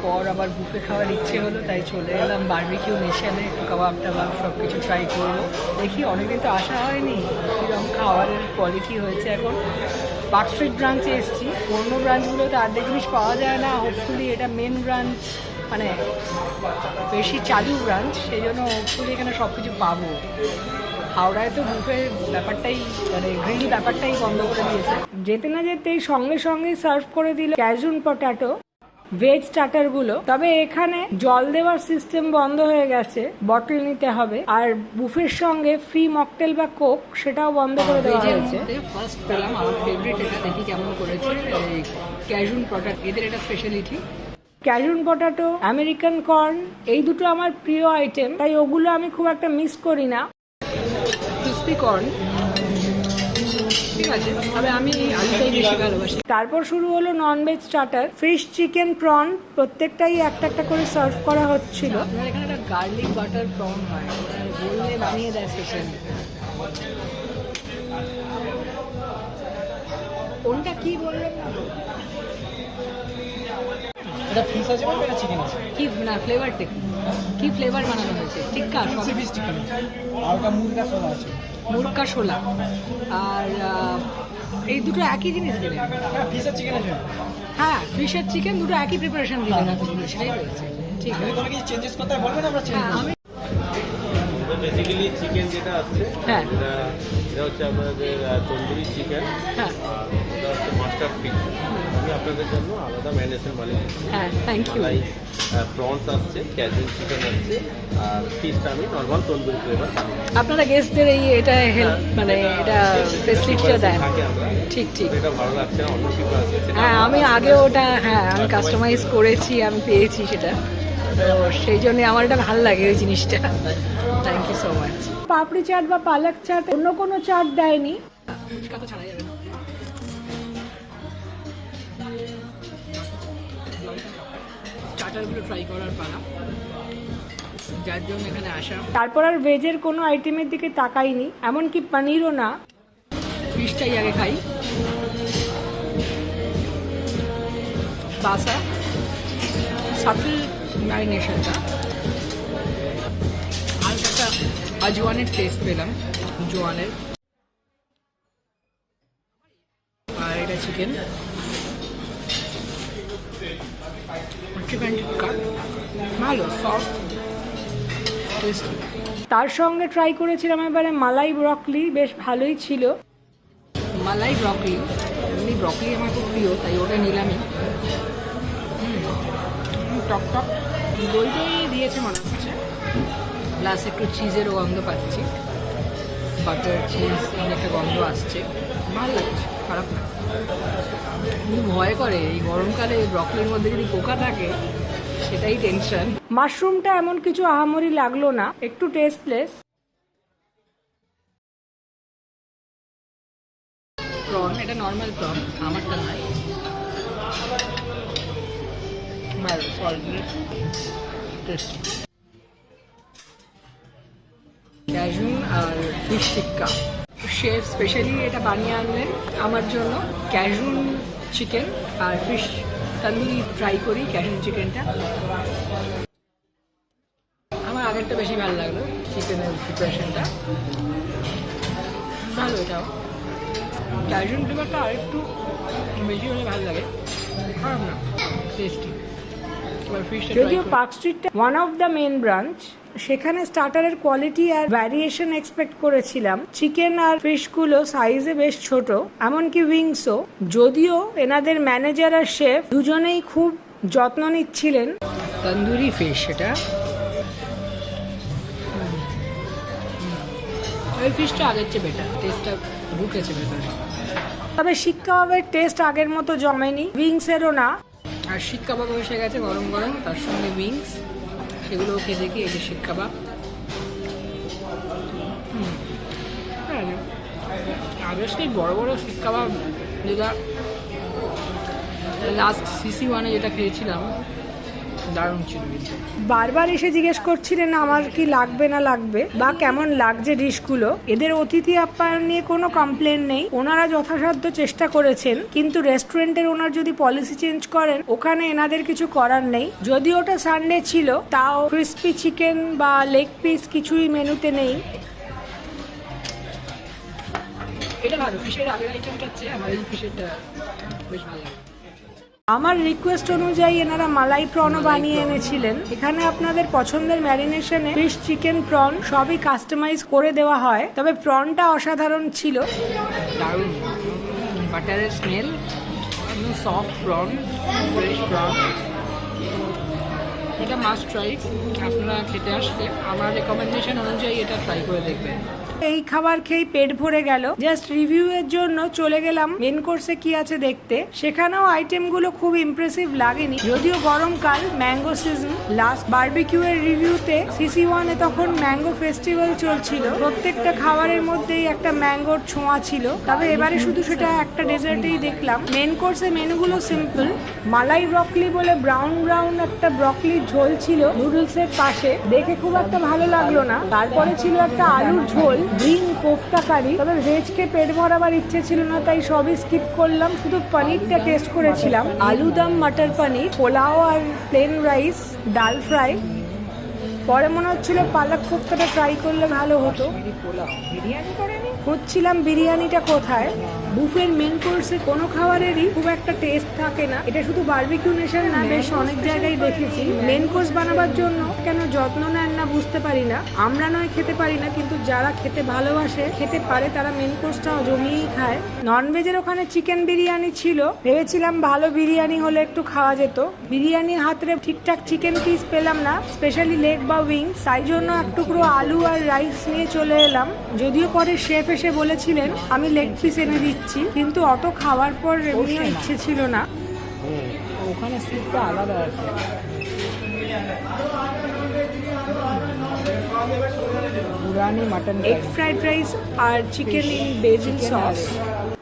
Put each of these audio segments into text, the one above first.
পর আবার বুফে খাওয়ার ইচ্ছে হলো, তাই চলে এলাম বারবিকিউ নেশনে। একটু কাবাব টাবাব সব কিছু ট্রাই করবো। দেখি, অনেকদিন তো আসা হয়নি, কীরকম খাবারের কোয়ালিটি হয়েছে এখন। পার্ক স্ট্রিট ব্রাঞ্চে এসেছি, অন্য ব্রাঞ্চগুলোতে অর্ধেক জিনিস পাওয়া যায় না। হোপফুলি এটা মেন ব্রাঞ্চ, মানে বেশি চালু ব্রাঞ্চ, সেই জন্য হোপফুলি এখানে সব কিছু পাবো। হাওড়ায় তো বুফের ব্যাপারটাই, মানে গ্রিল ব্যাপারটাই বন্ধ করে দিয়েছে। যেতে না যেতেই সঙ্গে সঙ্গে সার্ভ করে দিল ক্যাজুন পটাটো ভেজ স্টার্টারগুলো। তবে এখানে জল দেওয়ার সিস্টেম বন্ধ হয়ে গেছে, বটল নিতে হবে। আর বুফের সঙ্গে ফ্রি মকটেল বা কোক সেটাও বন্ধ করে দেওয়া হয়েছে। ফার্স্ট পেলাম আমার ফেভারিট, এটা দেখি কেমন করেছে, ক্যাজুন পটাটো, এদের এটা স্পেশালিটি। ক্যাজুন পটাটো, আমেরিকান কর্ন, এই দুটো আমার প্রিয় আইটেম, তাই ওগুলো আমি খুব একটা মিস করি না। ক্রিস্পি কর্ন ঠিক আছে, তবে আমি আলুটাই বেশি ভালোবাসি। তারপর শুরু হলো non veg starter, fish, chicken, prawn, প্রত্যেকটাই একটা একটা করে সার্ভ করা হচ্ছিল। এখানে একটা গার্লিক বাটার প্রন হয়, বললে বানিয়ে দেয় স্পেশালি। কোনটা কি বললেন না তো? এটা ফিশ আছে বা এটা চিকেন আছে? কি না ফ্লেভার কি ফ্লেভার বানানো হয়েছে? টিক্কা ফিশ চিকেন, আর ওটা মুরগা সোলা আছে। মুরগা শোলা আর এই দুটো একই জিনিস দিলেন? হ্যাঁ, ফিশ আর চিকেন আছে। হ্যাঁ, ফিশ আর চিকেন দুটো একই প্রিপারেশন দিলেন এতগুলো, সেটাই বলছে। ঠিক আছে, যদি কিছু চেঞ্জেস করতে হয় বলবেন, আমরা চেঞ্জ আমি বেসিক্যালি চিকেন যেটা আসছে, হ্যাঁ এটা হচ্ছে আপনাদের তন্দুরি চিকেন, হ্যাঁ এটা হচ্ছে মাস্টার ফিশ। আমি আপনাদের জন্য আলাদা ম্যানেজের মানে হ্যাঁ থ্যাংক ইউ। প্রনস আসছে, ক্যাজুয়াল চিকেন আসছে, আর ফিশটা আমি নর্মাল তন্দুরি ফ্লেভার। আপনারা গেস্টদের এই এটা হেল্প, মানে এটা ফেসিলিটিটা দেন। ঠিক ঠিক, এটা ভালো লাগছে না, অন্য কিছু আছে। হ্যাঁ আমি আগে ওটা, হ্যাঁ আমি কাস্টমাইজ করেছি, আমি পেয়েছি সেটা, তো সেই জন্য আমার এটা ভালো লাগে ওই জিনিসটা। Thank you so much. Papri chaat বা পালক চাট অন্য কোনো চাট দেয়নি, ফুচকা তো ছাড়া যাবে না। স্টার্টারগুলো ট্রাই করার পালা, যার জন্য এখানে আসা। তারপর আর ভেজের কোনো আইটেমের দিকে তাকাইনি, এমনকি পনিরও না, ফিশটাই আগে খাই। বাসা সাটল ম্যারিনেশনটা, হালকা একটা আজওয়ানের টেস্ট পেলাম, জোয়ানের। আর এটা চিকেন চিকেন টিক্কা, ভালো সফট টেস্টি। তার সঙ্গে ট্রাই করেছিলাম এবারে মালাই ব্রকলি, বেশ ভালোই ছিল। মালাই ব্রকলি, এমনি ব্রকলি আমার খুব প্রিয়, তাই ওটা নিলামই। টক টক দই দই দিয়েছে মনে হচ্ছে, প্লাস একটু চিজেরও গন্ধ পাচ্ছি, বাটার চিজ একটা গন্ধ আসছে, ভালো লাগছে, খারাপ না। কিন্তু ভয় করে এই গরমকালে ব্রকলির মধ্যে যদি পোকা থাকে, সেটাই টেনশন। মাশরুমটা এমন কিছু আহামরি লাগলো না, একটু টেস্টলেস। প্রন, এটা নর্মাল প্রন, আমারটা নয়। ভালো সল্টি টেস্টি। ক্যাজুন আর ফিশ টিক্কা, শেফ স্পেশালি এটা বানিয়ে আনলেন আমার জন্য। ক্যাজুন চিকেন আর ফিশ তন্দুরি ট্রাই করি, ক্যাজুন চিকেনটা আমার আগেরটা বেশি ভালো লাগলো, চিকেনের প্রিপারেশনটা ভালো। এটাও ক্যাজুন ফ্লেভারটা আর একটু বেশি হলে ভালো লাগে, খারাপ না, টেস্টি। যদিও পার্ক স্ট্রিটটা one of the main branch, সেখানে স্টার্টারের কোয়ালিটি আর ভ্যারিয়েশন এক্সপেক্ট করেছিলাম। চিকেন আর ফিশগুলো সাইজে বেশ ছোট, এমনকি উইংসও। যদিও এনাদের ম্যানেজার আর শেফ দুজনেই খুব যত্ন নিচ্ছিলেন। তন্দুরি ফিশ, এটা ওই ফিশটা আগের চেয়ে বেটার, টেস্টটা ঢুকেছে ভেতরে। তবে শিক কাবাবের টেস্ট আগের মতো জমেনি, উইংসেরও না। আর শিক কাবাব এসে গেছে গরম গরম, তার সঙ্গে উইংস, সেগুলোও খেয়ে দেখি। এই যে শিক কাবাব, আগে সেই বড় বড় শিক কাবাব যেটা লাস্ট CC1-এ যেটা খেয়েছিলাম, দারুণ ছিল কিন্তু। বারবার এসে জিজ্ঞেস করছিলেন আমার কি লাগবে না লাগবে বা কেমন লাগছে ডিশগুলো। এদের অতিথি আপ্যায়ন নিয়ে কোনো কমপ্লেন নেই, ওনারা যথাসাধ্য চেষ্টা করেছেন, কিন্তু রেস্টুরেন্টের ওনার যদি পলিসি চেঞ্জ করেন ওখানে এনাদের কিছু করার নেই। যদি ওটা সানডে ছিল তাও ক্রিস্পি চিকেন বা লেগ পিস কিছুই মেনুতে নেই। এটা ভালো, ফিশের আগের আইটেমটা হচ্ছে আমার এই ফিশেরটা বেশ ভালো লাগে। আমার রিকোয়েস্ট অনুযায়ী এনারা মালাই প্রনও বানিয়ে এনেছিলেন। এখানে আপনাদের পছন্দের ম্যারিনেশনে ফিশ, চিকেন, প্রন সবই কাস্টমাইজ করে দেওয়া হয়, তবে প্রনটা অসাধারণ ছিল। দারুণ বাটারের স্মেল, একদম সফট প্রন, ফ্রেশ প্রন। এটা মাস্ট ট্রাই, আপনারা খেতে আসলে আমার রেকমেন্ডেশন অনুযায়ী এটা ট্রাই করে দেখবেন। এই খাবার খেয়ে পেট ভরে গেল। জাস্ট রিভিউ এর জন্য চলে গেলাম মেন কোর্সে কি আছে দেখতে। সেখানেও আইটেমগুলো খুব ইমপ্রেসিভ লাগেনি, যদিও গরমকাল, ম্যাঙ্গো সিজন। লাস্ট বারবিকিউ এর রিভিউতে CC1-এ তখন ম্যাঙ্গো ফেস্টিভ্যাল চলছিল, প্রত্যেকটা খাবারের মধ্যেই একটা ম্যাঙ্গোর ছোঁয়া ছিল। তবে এবারে শুধু সেটা একটা ডেজার্টেই দেখলাম। মেন কোর্সে মেনুগুলো সিম্পল। মালাই ব্রকলি বলে ব্রাউন ব্রাউন একটা ব্রকলির ঝোল ছিল নুডলসের পাশে, দেখে খুব একটা ভালো লাগলো না। তারপরে ছিল একটা আলুর ঝোল, গ্রিন কোফতা কারি। তবে ভেজকে পেট ভরাবার ইচ্ছে ছিল না, তাই সবই স্কিপ করলাম, শুধু পনিরটা টেস্ট করেছিলাম। আলু দম, মাটার পনির, পোলাও আর প্লেন রাইস, ডাল ফ্রাই। পরে মনে হচ্ছিল পালক কোফতাটা ট্রাই করলে ভালো হতো। বিরিয়ানি করেনি? খুঁজছিলাম বিরিয়ানিটা কোথায়। বুফের মেন কোর্সে কোনো খাবারেরই খুব একটা টেস্ট থাকে না। এটা শুধু বারবিকিউ নেশন না, বেশ অনেক জায়গায় দেখেছি। মেন কোর্স বানাবার জন্য কেন যত্ন নেন না বুঝতে পারি না। আমরা নয় খেতে পারি না, কিন্তু যারা খেতে ভালোবাসে, খেতে পারে, তারা মেন কোর্সটাও জমিয়েই খায়। ননভেজের ওখানে চিকেন বিরিয়ানি ছিল, ভেবেছিলাম ভালো বিরিয়ানি হলে একটু খাওয়া যেত। বিরিয়ানির হাতরে ঠিকঠাক চিকেন পিস পেলাম না, স্পেশালি লেগ বা উইংস, তাই জন্য এক টুকরো আলু আর রাইস নিয়ে চলে এলাম। যদিও পরে শেফ এসে বলেছিলেন আমি লেগ পিস এনে দিচ্ছি, কিন্তু অত খাওয়ার পর এমনিও ইচ্ছে ছিল না। ওখানে স্যুপটা আলাদা আছে। পুরানি মাটন এগ ফ্রাইড রাইস আর chicken in basil sauce,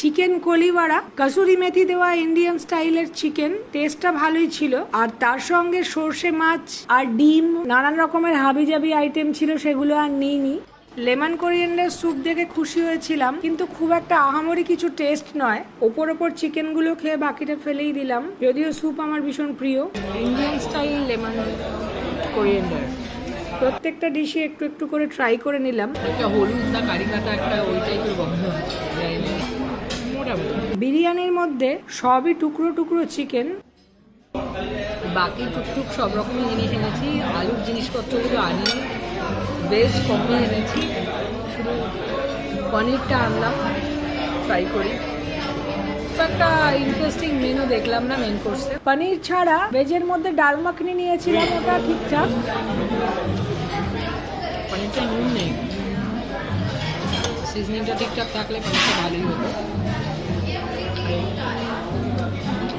chicken koliwada, kasuri methi দেওয়া ইন্ডিয়ান স্টাইলের চিকেন, টেস্টটা ভালোই ছিল। আর তার সঙ্গে সর্ষে মাছ আর ডিম, নানান রকমের হাবিজাবি আইটেম ছিল, সেগুলো আর নিইনি। লেমন কোরিয়েন্ডার স্যুপ দেখে খুশি হয়েছিলাম, কিন্তু খুব একটা আহামরি কিছু টেস্ট নয়। ওপর চিকেনগুলো খেয়ে বাকিটা ফেলেই দিলাম, যদিও স্যুপ আমার ভীষণ প্রিয়। ইন্ডিয়ান স্টাইল লেমন কোরিয়েন্ডার, প্রত্যেকটা ডিশে একটু একটু করে ট্রাই করে নিলাম। একটা হলুদ না কারি পাতা একটা ওই টাইপের গন্ধ আছে, জানি না। মোটামুটি বিরিয়ানির মধ্যে সবই টুকরো টুকরো চিকেন। বাকি টুকটুক সব রকমের জিনিস এনেছি, আলুর জিনিসপত্রগুলো আনিনি, ভেজ কমই এনেছি, শুধু পনিরটা আনলাম ট্রাই করি। তো একটা ইন্টারেস্টিং মেনু দেখলাম না মেন কোর্সে। পনির ছাড়া ভেজের মধ্যে ডাল মাখনি নিয়েছিলাম, ওটা ঠিকঠাক। পনিরটা নুন নেই, সিজনিংটা ঠিকঠাক থাকলে পনিরটা ভালোই হতো।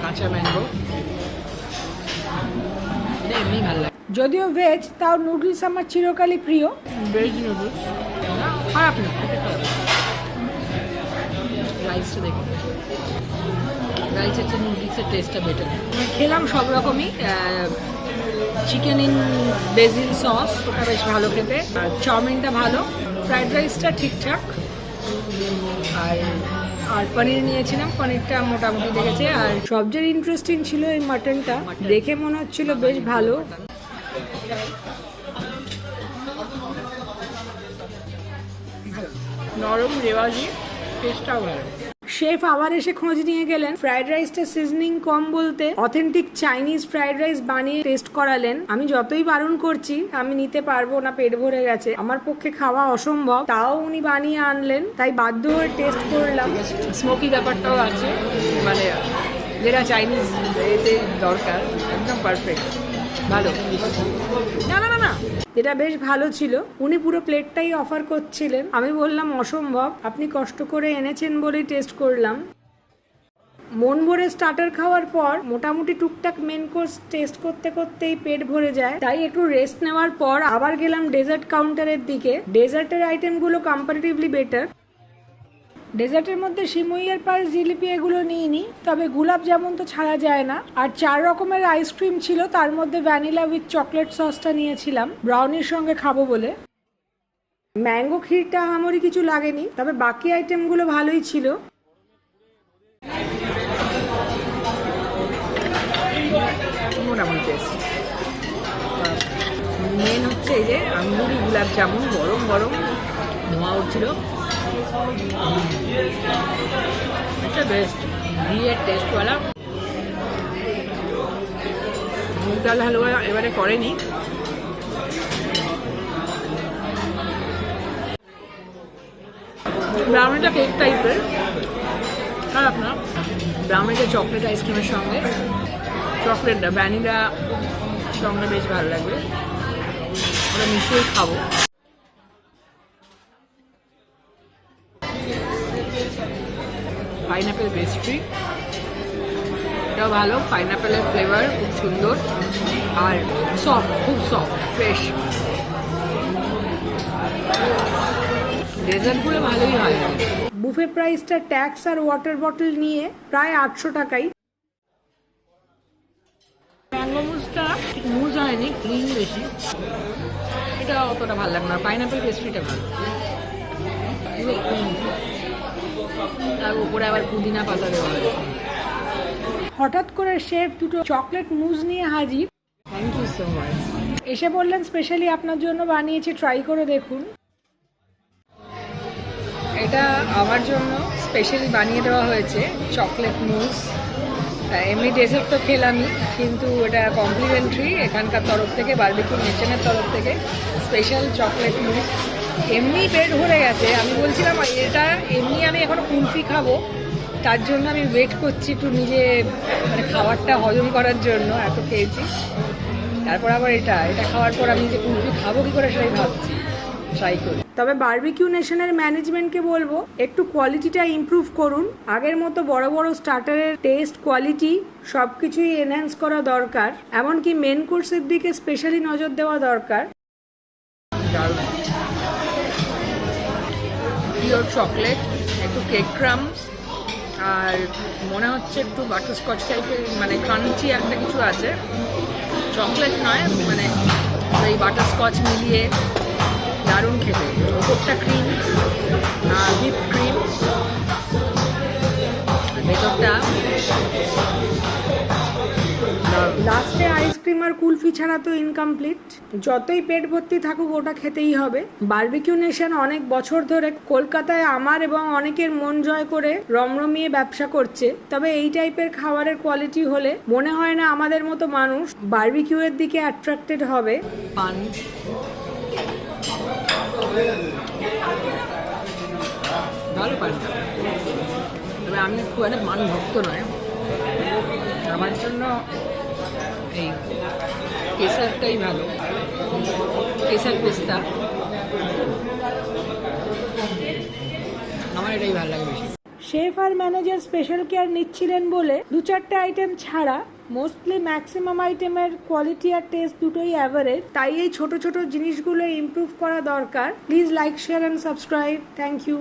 কাঁচা ম্যাঙ্গো, এটা এমনি ভালো লাগে। যদিও ভেজ, তাও নুডলস আমার চিরকালই প্রিয়। ভেজ নুডলস খারাপ না, রাইসটা দেখুন, রাইসের চেয়ে নুডলসের টেস্টটা বেটার। খেলাম সব রকমই, চিকেন ইন বেজিল সস, ওটা বেশ ভালো খেতে, আর চাউমিনটা ভালো, ফ্রাইড রাইসটা ঠিকঠাক, আর পনির নিয়েছিলাম, পনিরটা মোটামুটি লেগেছে। আর সবচেয়ে ইন্টারেস্টিং ছিল এই মাটনটা, দেখে মনে হচ্ছিল বেশ ভালো। নরম রেওয়াজি, টেস্টটাও ভালো। শেফ আবার এসে খোঁজ নিয়ে গেলেন। ফ্রাইড রাইসটা সিজনিং কম বলতে অথেন্টিক চাইনিজ ফ্রাইড রাইস বানিয়ে টেস্ট করালেন। আমি যতই বারণ করছি আমি নিতে পারবো না, পেট ভরে গেছে, আমার পক্ষে খাওয়া অসম্ভব, তাও উনি বানিয়ে আনলেন, তাই বাধ্য হয়ে টেস্ট করলাম। স্মোকি ব্যাপারটাও আছে, মানে যেটা চাইনিজ এতে দরকার, একদম পারফেক্ট, ভালো। না না না না, যেটা বেশ ভালো ছিল। উনি পুরো প্লেটটাই অফার করছিলেন, আমি বললাম অসম্ভব, আপনি কষ্ট করে এনেছেন বলেই টেস্ট করলাম। মন ভরে স্টার্টার খাওয়ার পর মোটামুটি টুকটাক মেন কোর্স টেস্ট করতে করতেই পেট ভরে যায়, তাই একটু রেস্ট নেওয়ার পর আবার গেলাম ডেজার্ট কাউন্টারের দিকে। ডেজার্টের আইটেমগুলো কম্পারেটিভলি বেটার। ডেজার্টের মধ্যে সিমুইয়ের পায়েস, জিলিপি এগুলো নিইনি, তবে গোলাপ জামুন তো ছাড়া যায় না। আর 4 রকমের আইসক্রিম ছিল, তার মধ্যে ভ্যানিলা উইথ চকলেট সসটা নিয়েছিলাম ব্রাউনির সঙ্গে খাবো বলে। ম্যাঙ্গো ক্ষীরটা আমারই কিছু লাগেনি, তবে বাকি আইটেমগুলো ভালোই ছিল। মোটামুটি টেস্ট। মেন হচ্ছে এই যে আঙ্গুরি গোলাপ জামুন, গরম গরম ধোঁয়া উঠছিল, এটা বেস্ট, ঘিয়ের টেস্টওয়ালা। মুগ ডাল হালুয়া এবারে করেনি। ব্রাউনিটা কেক টাইপের, খারাপ না। ব্রাউনিটা চকলেট আইসক্রিমের সঙ্গে, চকলেটটা ভ্যানিলা সঙ্গে বেশ ভালো লাগবে, ওটা মিশিয়ে খাবো। পাইনাপেল পেস্ট্রি, এটাও ভালো, পাইনাপেলের ফ্লেভার খুব সুন্দর আর সফট, খুব সফট, ফ্রেশ। ডেজার্টগুলো ভালোই হয়। বুফে প্রাইসটা ট্যাক্স আর ওয়াটার বটল নিয়ে প্রায় 800 টাকাই। ম্যাঙ্গো মুজটা মুজ হয়নি, ক্রিম বেশি, এটা অতটা ভালো লাগে না। পাইনাপেল পেস্ট্রিটা ভালো, তার উপরে আবার পুদিনা পাতা দেওয়া হয়। হঠাৎ করে শেফ দুটো চকলেট মুজ নিয়ে হাজির। Thank you so much. এসে বললেন স্পেশালি আপনার জন্য বানিয়েছি, ট্রাই করে দেখুন। এটা আমার জন্য স্পেশালি বানিয়ে দেওয়া হয়েছে চকলেট মুজ। এমনি ডেজার্ট তো খেলামই, কিন্তু এটা কমপ্লিমেন্টারি এখানকার তরফ থেকে, বারবিকিউ নেশনের তরফ থেকে স্পেশাল চকলেট মুজ। এমনি পেট ভরে গেছে, আমি বলছিলাম এটা এমনি আমি এখনো কুলফি খাবো, তার জন্য আমি ওয়েট করছি একটু নিজে মানে খাবারটা হজম করার জন্য, এত খেয়েছি। তারপর আবার এটা খাওয়ার পর আমি যে কুলফি খাবো কি করে সেটাই ভাবছি, ট্রাই করি। তবে বারবিকিউ নেশনের ম্যানেজমেন্টকে বলবো একটু কোয়ালিটিটা ইমপ্রুভ করুন। আগের মতো বড় বড় স্টার্টারের টেস্ট, কোয়ালিটি সব কিছুই এনহ্যান্স করা দরকার, এমনকি মেন কোর্সের দিকে স্পেশালি নজর দেওয়া দরকার। পিওর চকলেট, একটু কেক ক্রাম্স, আর মনে হচ্ছে একটু বাটারস্কচ টাইপের, মানে ক্রাঞ্চি একটা কিছু আছে, চকলেট নয়, মানে এই বাটারস্কচ মিলিয়ে দারুণ খেতে। ওপরটা ক্রিম, হুইপ ক্রিম, ভেতরটা। লাস্টে আইসক্রিম আর কুলফি ছাড়া তো ইনকমপ্লিট। যতই পেট ভর্তি থাকুক ওটা খেতেই হবে। বারবিকিউ নেশন অনেক বছর ধরে কলকাতায় আমার এবং অনেকের মন জয় করে রমরমিয়ে ব্যবসা করছে, তবে এই টাইপের খাবারের কোয়ালিটি হলে মনে হয় না আমাদের মতো মানুষ বারবিকিউ এর দিকে অ্যাট্রাক্টেড হবে। পান ভালো পান, তবে আমি খুব একটা মান ভক্ত নয়, আমার জন্য এই কেসারটাই ভালো, কেসার পেস্তা আমার এটাই ভালো লাগে বেশি। শেফ আর ম্যানেজার স্পেশাল কেয়ার নিচ্ছিলেন বলে 2-4টে আইটেম ছাড়া মোস্টলি ম্যাক্সিমাম আইটেমের কোয়ালিটি আর টেস্ট দুটোই অ্যাভারেজ, তাই এই ছোট ছোট জিনিসগুলো ইমপ্রুভ করা দরকার। Please like, share and subscribe. Thank you.